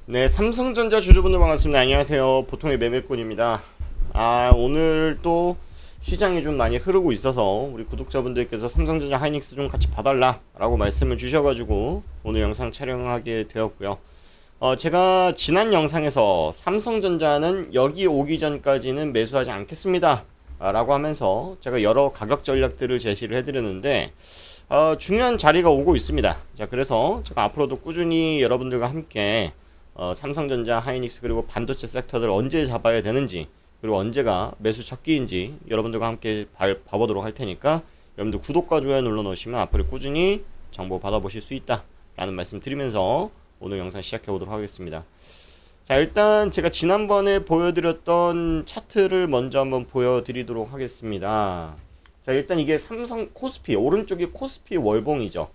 네, 삼성전자 주주분들 반갑습니다. 안녕하세요. 보통의 매매꾼입니다. 오늘 또 시장이 좀 많이 흐르고 있어서 우리 구독자분들께서 삼성전자 하이닉스 좀 같이 봐달라 라고 말씀을 주셔가지고 오늘 영상 촬영하게 되었고요. 제가 지난 영상에서 삼성전자는 여기 오기 전까지는 매수하지 않겠습니다 라고 하면서 제가 여러 가격 전략들을 제시를 해드렸는데 중요한 자리가 오고 있습니다. 자, 그래서 제가 앞으로도 꾸준히 여러분들과 함께 삼성전자, 하이닉스 그리고 반도체 섹터들 언제 잡아야 되는지 그리고 언제가 매수 적기인지 여러분들과 함께 봐보도록 할 테니까 여러분들 구독과 좋아요 눌러 놓으시면 앞으로 꾸준히 정보 받아보실 수 있다 라는 말씀 드리면서 오늘 영상 시작해 보도록 하겠습니다. 자, 일단 제가 지난번에 보여드렸던 차트를 먼저 한번 보여드리도록 하겠습니다. 자, 일단 이게 삼성 코스피, 오른쪽이 코스피 월봉이죠.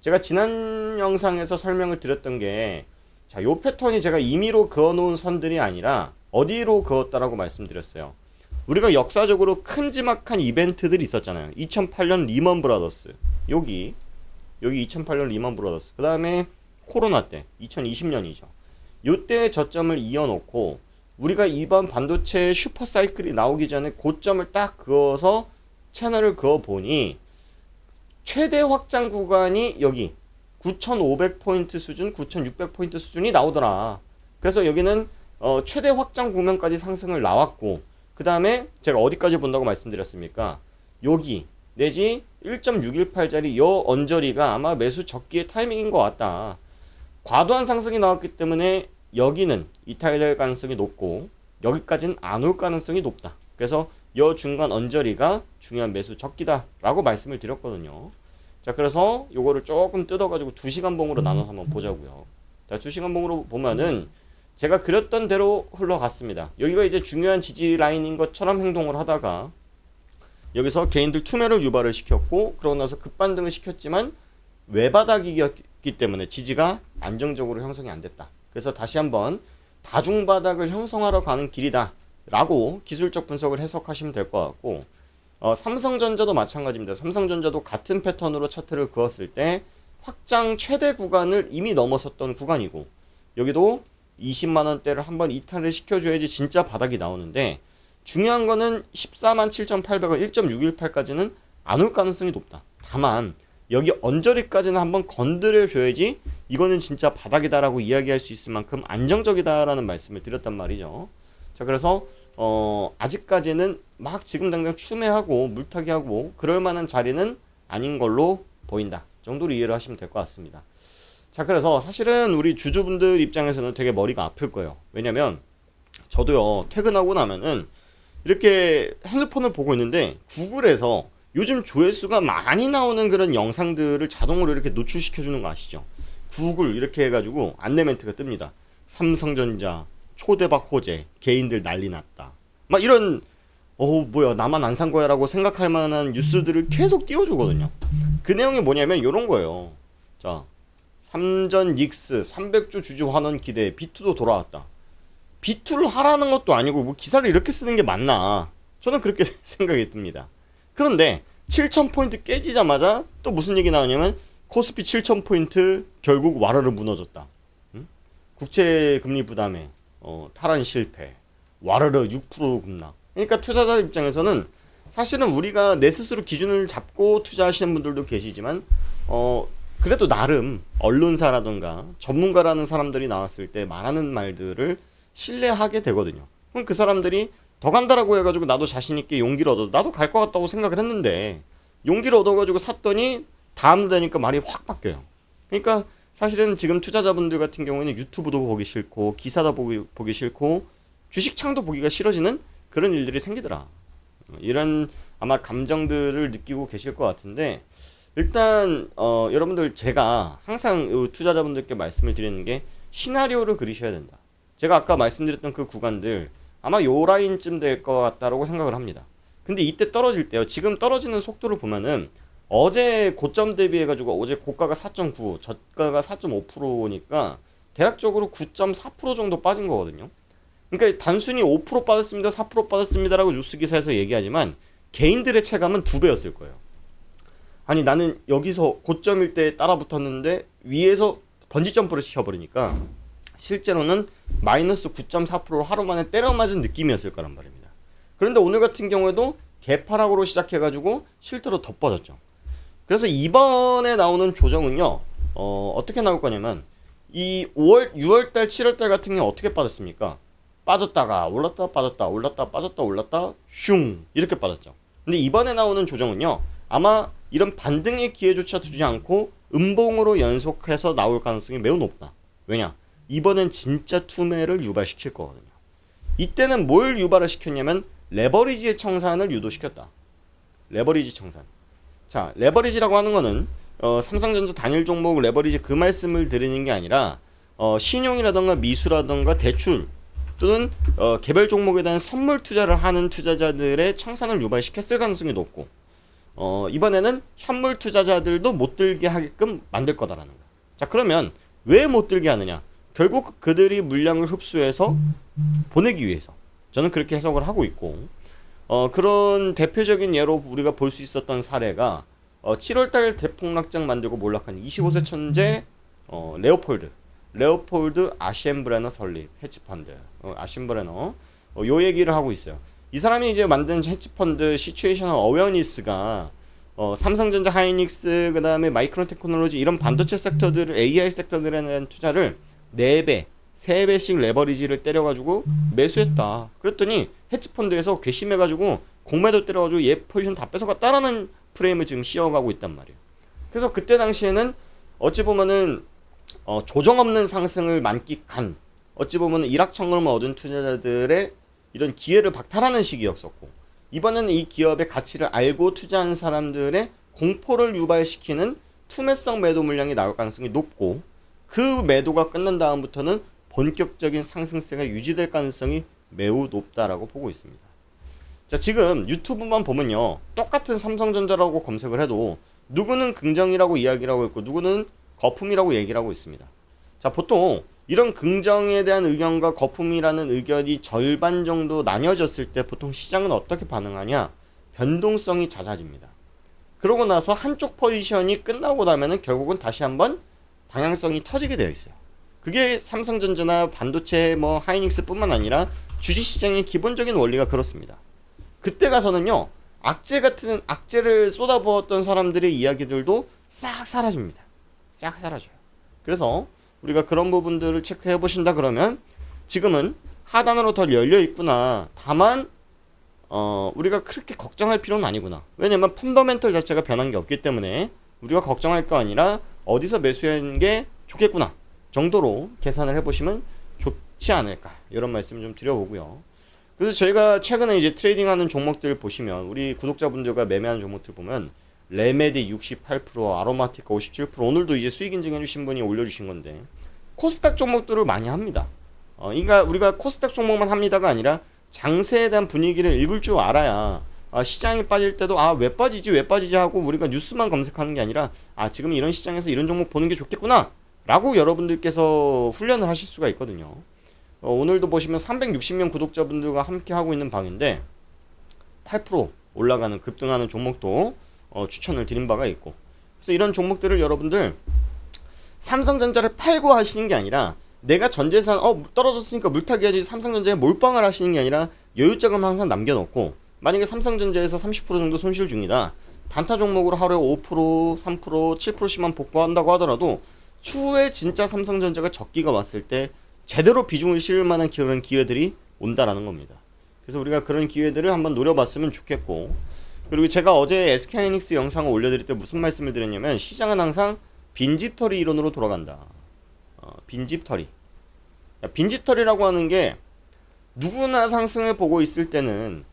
제가 지난 영상에서 설명을 드렸던 게 자, 요 패턴이 제가 임의로 그어놓은 선들이 아니라 어디로 그었다라고 말씀드렸어요. 우리가 역사적으로 큼지막한 이벤트들이 있었잖아요. 2008년 리먼 브라더스, 여기 2008년 리먼 브라더스, 그 다음에 코로나 때 2020년이죠. 요때 저점을 이어놓고 우리가 이번 반도체 슈퍼 사이클이 나오기 전에 고점을 딱 그어서 채널을 그어보니 최대 확장 구간이 여기 9,500포인트 수준, 9,600포인트 수준이 나오더라. 그래서 여기는 최대 확장 구간까지 상승을 나왔고, 그 다음에 제가 어디까지 본다고 말씀드렸습니까? 여기 내지 1.618짜리 요 언저리가 아마 매수 적기의 타이밍인 것 같다. 과도한 상승이 나왔기 때문에 여기는 이탈될 가능성이 높고 여기까지는 안 올 가능성이 높다. 그래서 요 중간 언저리가 중요한 매수 적기다 라고 말씀을 드렸거든요. 자, 그래서 요거를 조금 뜯어가지고 2시간 봉으로 나눠서 한번 보자고요. 자, 2시간 봉으로 보면은 제가 그렸던 대로 흘러갔습니다. 여기가 이제 중요한 지지 라인인 것처럼 행동을 하다가 여기서 개인들 투매를 유발을 시켰고 그러고 나서 급반등을 시켰지만 외바닥이었기 때문에 지지가 안정적으로 형성이 안 됐다. 그래서 다시 한번 다중바닥을 형성하러 가는 길이다 라고 기술적 분석을 해석하시면 될 것 같고, 삼성전자도 마찬가지입니다. 삼성전자도 같은 패턴으로 차트를 그었을 때 확장 최대 구간을 이미 넘어섰던 구간이고 여기도 20만원대를 한번 이탈을 시켜줘야지 진짜 바닥이 나오는데 중요한 거는 147,800원 1.618까지는 안 올 가능성이 높다. 다만 여기 언저리까지는 한번 건드려 줘야지 이거는 진짜 바닥이다라고 이야기할 수 있을 만큼 안정적이다라는 말씀을 드렸단 말이죠. 자, 그래서 아직까지는 막 지금 당장 추매하고 물타기하고 그럴 만한 자리는 아닌 걸로 보인다 정도로 이해를 하시면 될 것 같습니다. 자, 그래서 사실은 우리 주주분들 입장에서는 되게 머리가 아플 거예요. 왜냐면 저도요, 퇴근하고 나면은 이렇게 핸드폰을 보고 있는데 구글에서 요즘 조회수가 많이 나오는 그런 영상들을 자동으로 이렇게 노출시켜 주는 거 아시죠? 구글 이렇게 해가지고 안내 멘트가 뜹니다. 삼성전자 초대박 호재, 개인들 난리 났다, 막 이런 뭐야 나만 안 산 거야 라고 생각할 만한 뉴스들을 계속 띄워주거든요. 그 내용이 뭐냐면 이런 거예요. 자, 삼전 닉스 300주 주주 환원 기대, B2도 돌아왔다. B2를 하라는 것도 아니고 뭐 기사를 이렇게 쓰는 게 맞나, 저는 그렇게 생각이 듭니다. 그런데 7,000포인트 깨지자마자 또 무슨 얘기 나오냐면 코스피 7,000포인트 결국 와르르 무너졌다. 응? 국채금리 부담에 탈환 실패, 와르르 6% 급락. 그러니까 투자자 입장에서는 사실은 우리가 내 스스로 기준을 잡고 투자하시는 분들도 계시지만 그래도 나름 언론사라든가 전문가라는 사람들이 나왔을 때 말하는 말들을 신뢰하게 되거든요. 그럼 그 사람들이 더 간다라고 해가지고 나도 자신있게 용기를 얻어서 나도 갈 것 같다고 생각을 했는데 용기를 얻어가지고 샀더니 다음 되니까 말이 확 바뀌어요. 그러니까 사실은 지금 투자자분들 같은 경우에는 유튜브도 보기 싫고 기사도 보기 싫고 주식창도 보기가 싫어지는 그런 일들이 생기더라. 이런 아마 감정들을 느끼고 계실 것 같은데, 일단 여러분들 제가 항상 투자자분들께 말씀을 드리는 게 시나리오를 그리셔야 된다. 제가 아까 말씀드렸던 그 구간들 아마 요 라인쯤 될 것 같다라고 생각을 합니다. 근데 이때 떨어질 때요, 지금 떨어지는 속도를 보면은 어제 고점 대비해가지고 어제 고가가 4.9, 저가가 4.5%니까 대략적으로 9.4% 정도 빠진 거거든요. 그러니까 단순히 5% 빠졌습니다, 4% 빠졌습니다라고 뉴스 기사에서 얘기하지만 개인들의 체감은 2배였을 거예요. 아니 나는 여기서 고점일 때 따라 붙었는데 위에서 번지 점프를 시켜버리니까 실제로는 마이너스 9.4%로 하루 만에 때려 맞은 느낌이었을 거란 말입니다. 그런데 오늘 같은 경우에도 개파락으로 시작해가지고 실제로 더 빠졌죠. 그래서 이번에 나오는 조정은요, 어떻게 나올 거냐면, 이 5월, 6월달, 7월달 같은 경우 어떻게 빠졌습니까? 빠졌다가 올랐다 빠졌다 올랐다 빠졌다 올랐다 슝 이렇게 빠졌죠. 근데 이번에 나오는 조정은요, 아마 이런 반등의 기회조차 두지 않고 음봉으로 연속해서 나올 가능성이 매우 높다. 왜냐? 이번엔 진짜 투매를 유발시킬 거거든요. 이때는 뭘 유발을 시켰냐면 레버리지의 청산을 유도시켰다. 레버리지 청산. 자, 레버리지라고 하는 거는 삼성전자 단일 종목 레버리지 그 말씀을 드리는 게 아니라 신용이라던가 미수라던가 대출 또는 개별 종목에 대한 선물 투자를 하는 투자자들의 청산을 유발시켰을 가능성이 높고 이번에는 현물 투자자들도 못 들게 하게끔 만들 거다라는 거. 자, 그러면 왜 못 들게 하느냐? 결국 그들이 물량을 흡수해서 보내기 위해서 저는 그렇게 해석을 하고 있고 그런 대표적인 예로 우리가 볼 수 있었던 사례가 7월달 대폭락장 만들고 몰락한 25세 천재 레오폴드 아시엠브레너 설립 헤지펀드 아시엠브레너 요 얘기를 하고 있어요. 이 사람이 이제 만든 헤지펀드 시츄에이셔널 어웨어니스가 삼성전자 하이닉스 그 다음에 마이크론 테크놀로지 이런 반도체 섹터들 AI 섹터들에 대한 투자를 4배 3배씩 레버리지를 때려가지고 매수했다. 그랬더니 헤지펀드에서 괘씸해가지고 공매도 때려가지고 얘 포지션 다 뺏어갔다라는 프레임을 지금 씌워가고 있단 말이에요. 그래서 그때 당시에는 어찌 보면은 조정 없는 상승을 만끽한 어찌 보면은 일확천금을 얻은 투자자들의 이런 기회를 박탈하는 시기였었고 이번에는 이 기업의 가치를 알고 투자한 사람들의 공포를 유발시키는 투매성 매도 물량이 나올 가능성이 높고 그 매도가 끝난 다음부터는 본격적인 상승세가 유지될 가능성이 매우 높다라고 보고 있습니다. 자, 지금 유튜브만 보면요, 똑같은 삼성전자라고 검색을 해도 누구는 긍정이라고 이야기를 하고 있고 누구는 거품이라고 얘기를 하고 있습니다. 자, 보통 이런 긍정에 대한 의견과 거품이라는 의견이 절반 정도 나뉘어졌을 때 보통 시장은 어떻게 반응하냐? 변동성이 잦아집니다. 그러고 나서 한쪽 포지션이 끝나고 나면은 결국은 다시 한번 방향성이 터지게 되어 있어요. 그게 삼성전자나 반도체 하이닉스뿐만 아니라 주식시장의 기본적인 원리가 그렇습니다. 그때 가서는요, 악재를 쏟아부었던 사람들의 이야기들도 싹 사라집니다. 싹 사라져요. 그래서 우리가 그런 부분들을 체크해 보신다 그러면 지금은 하단으로 더 열려 있구나. 다만 우리가 그렇게 걱정할 필요는 아니구나. 왜냐면 펀더멘털 자체가 변한 게 없기 때문에 우리가 걱정할 거 아니라 어디서 매수하는 게 좋겠구나 정도로 계산을 해보시면 좋지 않을까, 이런 말씀 좀 드려보고요. 그래서 저희가 최근에 이제 트레이딩하는 종목들 보시면 우리 구독자분들과 매매하는 종목들 보면 레메디 68%, 아로마티카 57%, 오늘도 이제 수익 인증해주신 분이 올려주신 건데 코스닥 종목들을 많이 합니다. 그러니까 우리가 코스닥 종목만 합니다가 아니라 장세에 대한 분위기를 읽을 줄 알아야 시장이 빠질 때도 왜 빠지지 하고 우리가 뉴스만 검색하는 게 아니라 지금 이런 시장에서 이런 종목 보는 게 좋겠구나 라고 여러분들께서 훈련을 하실 수가 있거든요. 오늘도 보시면 360명 구독자분들과 함께 하고 있는 방인데 8% 올라가는 급등하는 종목도 추천을 드린 바가 있고, 그래서 이런 종목들을 여러분들 삼성전자를 팔고 하시는 게 아니라 내가 전재산 떨어졌으니까 물타기 해야지 삼성전자에 몰빵을 하시는 게 아니라 여유자금 항상 남겨놓고 만약에 삼성전자에서 30% 정도 손실 중이다, 단타 종목으로 하루에 5%, 3%, 7%씩만 복구한다고 하더라도 추후에 진짜 삼성전자가 적기가 왔을 때 제대로 비중을 실을 만한 그런 기회들이 온다라는 겁니다. 그래서 우리가 그런 기회들을 한번 노려봤으면 좋겠고, 그리고 제가 어제 SK하이닉스 영상을 올려드릴 때 무슨 말씀을 드렸냐면 시장은 항상 빈집털이 이론으로 돌아간다. 빈집털이. 빈집털이라고 하는 게 누구나 상승을 보고 있을 때는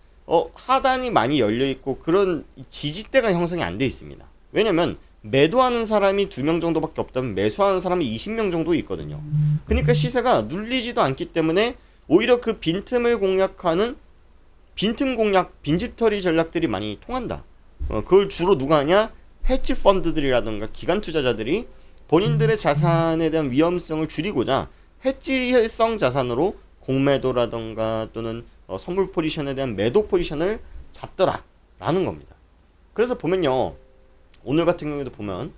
하단이 많이 열려있고 그런 지지대가 형성이 안 돼 있습니다. 왜냐면 매도하는 사람이 2명 정도밖에 없다면 매수하는 사람이 20명 정도 있거든요. 그러니까 시세가 눌리지도 않기 때문에 오히려 그 빈틈을 공략하는 빈틈 공략, 빈집털이 전략들이 많이 통한다. 그걸 주로 누가 하냐? 헤지 펀드들이라든가 기관 투자자들이 본인들의 자산에 대한 위험성을 줄이고자 헤지성 자산으로 공매도라든가 또는 선물 포지션에 대한 매도 포지션을 잡더라 라는 겁니다. 그래서 보면요, 오늘 같은 경우에도 보면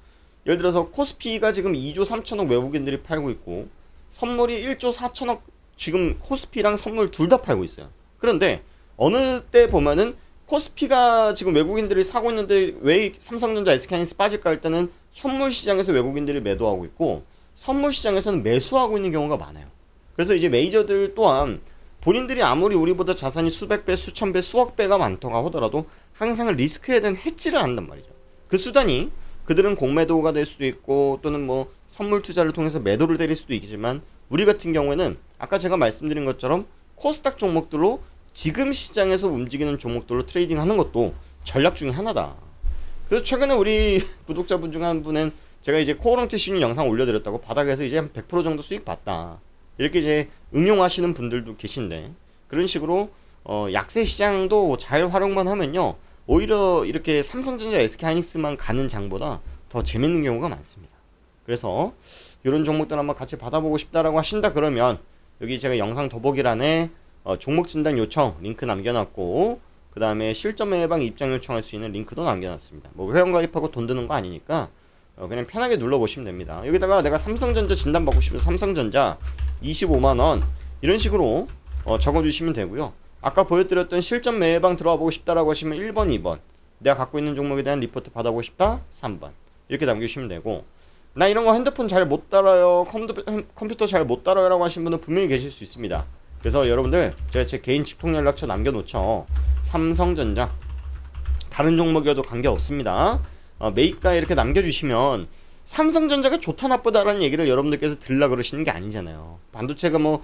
예를 들어서 코스피가 지금 2조 3천억 외국인들이 팔고 있고 선물이 1조 4천억, 지금 코스피랑 선물 둘 다 팔고 있어요. 그런데 어느 때 보면은 코스피가 지금 외국인들이 사고 있는데 왜 삼성전자, SK하이닉스 빠질까 할 때는 현물 시장에서 외국인들이 매도하고 있고 선물 시장에서는 매수하고 있는 경우가 많아요. 그래서 이제 메이저들 또한 본인들이 아무리 우리보다 자산이 수백 배, 수천 배, 수억 배가 많다고 하더라도 항상 리스크에 대한 해지를 한단 말이죠. 그 수단이 그들은 공매도가 될 수도 있고 또는 뭐 선물 투자를 통해서 매도를 때릴 수도 있지만 우리 같은 경우에는 아까 제가 말씀드린 것처럼 코스닥 종목들로 지금 시장에서 움직이는 종목들로 트레이딩 하는 것도 전략 중에 하나다. 그래서 최근에 우리 구독자분 중 한 분은 제가 이제 코어런티 신유 영상 올려드렸다고 바닥에서 이제 한 100% 정도 수익 봤다. 이렇게 이제 응용하시는 분들도 계신데 그런 식으로 약세 시장도 잘 활용만 하면요. 오히려 이렇게 삼성전자, SK하이닉스만 가는 장보다 더 재밌는 경우가 많습니다. 그래서 이런 종목들 한번 같이 받아보고 싶다라고 하신다 그러면 여기 제가 영상 더보기란에 종목 진단 요청 링크 남겨놨고 그 다음에 실전 예방 입장 요청할 수 있는 링크도 남겨놨습니다. 뭐 회원 가입하고 돈 드는 거 아니니까 그냥 편하게 눌러보시면 됩니다. 여기다가 내가 삼성전자 진단 받고 싶어서 삼성전자 25만원 이런 식으로 적어주시면 되고요. 아까 보여드렸던 실전 매방 들어와 보고 싶다라고 하시면 1번, 2번 내가 갖고 있는 종목에 대한 리포트 받아보고 싶다 3번 이렇게 남겨주시면 되고 나 이런 거 핸드폰 잘 못 따라요, 컴퓨터 잘 못 따라요 라고 하신 분은 분명히 계실 수 있습니다. 그래서 여러분들 제가 제 개인 직통 연락처 남겨놓죠. 삼성전자 다른 종목이어도 관계없습니다. 매입가 이렇게 남겨주시면 삼성전자가 좋다 나쁘다라는 얘기를 여러분들께서 들으려 그러시는 게 아니잖아요. 반도체가 뭐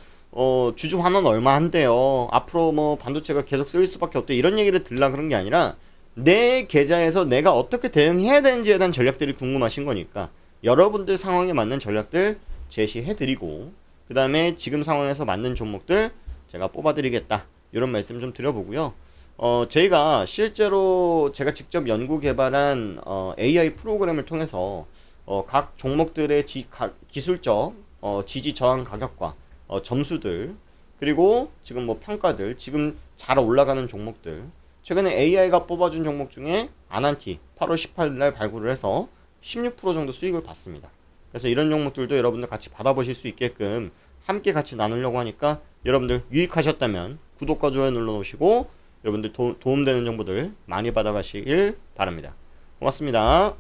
주주 환원 얼마 한대요. 앞으로 뭐 반도체가 계속 쓰일 수밖에 없대. 이런 얘기를 들으려 그런 게 아니라 내 계좌에서 내가 어떻게 대응해야 되는지에 대한 전략들이 궁금하신 거니까 여러분들 상황에 맞는 전략들 제시해드리고 그 다음에 지금 상황에서 맞는 종목들 제가 뽑아드리겠다 이런 말씀 좀 드려보고요. 저희가 실제로 제가 직접 연구 개발한 AI 프로그램을 통해서 각 종목들의 기술적 지지 저항 가격과 점수들 그리고 지금 뭐 평가들 지금 잘 올라가는 종목들 최근에 AI가 뽑아준 종목 중에 아난티 8월 18일날 발굴을 해서 16% 정도 수익을 봤습니다. 그래서 이런 종목들도 여러분들 같이 받아보실 수 있게끔 함께 같이 나누려고 하니까 여러분들 유익하셨다면 구독과 좋아요 눌러놓으시고 여러분들 도움되는 정보들 많이 받아가시길 바랍니다. 고맙습니다.